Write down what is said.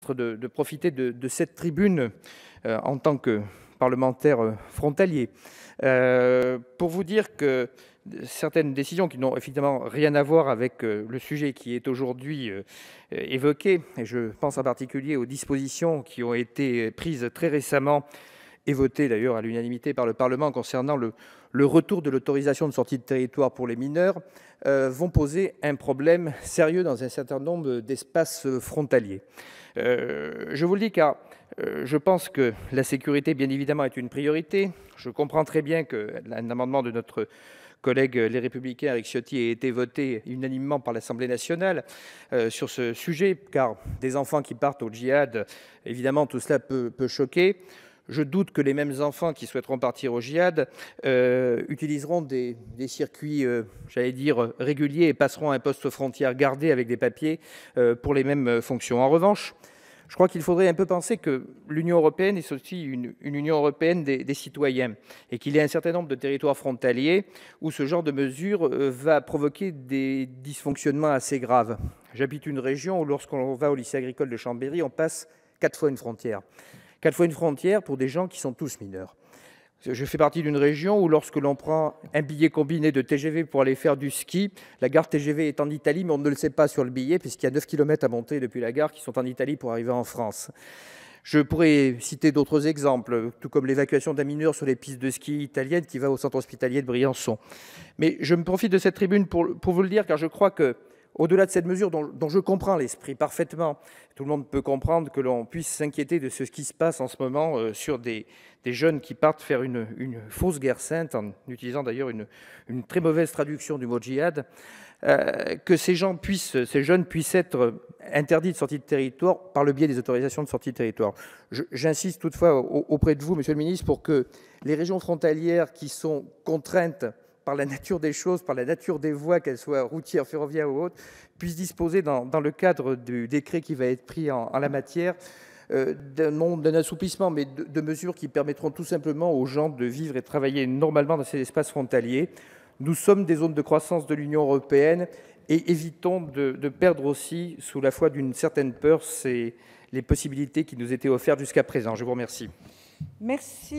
Ministre, de profiter de cette tribune en tant que parlementaire frontalier pour vous dire que certaines décisions qui n'ont évidemment rien à voir avec le sujet qui est aujourd'hui évoqué, et je pense en particulier aux dispositions qui ont été prises très récemment et votées d'ailleurs à l'unanimité par le Parlement concernant le retour de l'autorisation de sortie de territoire pour les mineurs, vont poser un problème sérieux dans un certain nombre d'espaces frontaliers. Je vous le dis car je pense que la sécurité, bien évidemment, est une priorité. Je comprends très bien qu'un amendement de notre collègue Les Républicains, Éric Ciotti, ait été voté unanimement par l'Assemblée nationale sur ce sujet, car des enfants qui partent au djihad, évidemment, tout cela peut choquer. Je doute que les mêmes enfants qui souhaiteront partir au djihad utiliseront des circuits, j'allais dire, réguliers et passeront un poste frontière gardé avec des papiers pour les mêmes fonctions. En revanche, je crois qu'il faudrait un peu penser que l'Union européenne est aussi une Union européenne des citoyens et qu'il y a un certain nombre de territoires frontaliers où ce genre de mesure va provoquer des dysfonctionnements assez graves. J'habite une région où lorsqu'on va au lycée agricole de Chambéry, on passe 4 fois une frontière. 4 fois une frontière pour des gens qui sont tous mineurs. Je fais partie d'une région où lorsque l'on prend un billet combiné de TGV pour aller faire du ski, la gare TGV est en Italie, mais on ne le sait pas sur le billet, puisqu'il y a 9 km à monter depuis la gare qui sont en Italie pour arriver en France. Je pourrais citer d'autres exemples, tout comme l'évacuation d'un mineur sur les pistes de ski italiennes qui va au centre hospitalier de Briançon. Mais je me profite de cette tribune pour vous le dire, car je crois que, au-delà de cette mesure dont je comprends l'esprit parfaitement, tout le monde peut comprendre que l'on puisse s'inquiéter de ce qui se passe en ce moment sur des jeunes qui partent faire une fausse guerre sainte, en utilisant d'ailleurs une très mauvaise traduction du mot djihad, que ces jeunes puissent être interdits de sortie de territoire par le biais des autorisations de sortie de territoire. J'insiste toutefois auprès de vous, Monsieur le Ministre, pour que les régions frontalières qui sont contraintes par la nature des choses, par la nature des voies, qu'elles soient routières, ferroviaires ou autres, puissent disposer dans le cadre du décret qui va être pris en la matière d'un assouplissement, mais de mesures qui permettront tout simplement aux gens de vivre et de travailler normalement dans ces espaces frontaliers. Nous sommes des zones de croissance de l'Union européenne et évitons de perdre aussi, sous la foi d'une certaine peur, les possibilités qui nous étaient offertes jusqu'à présent. Je vous remercie. Merci.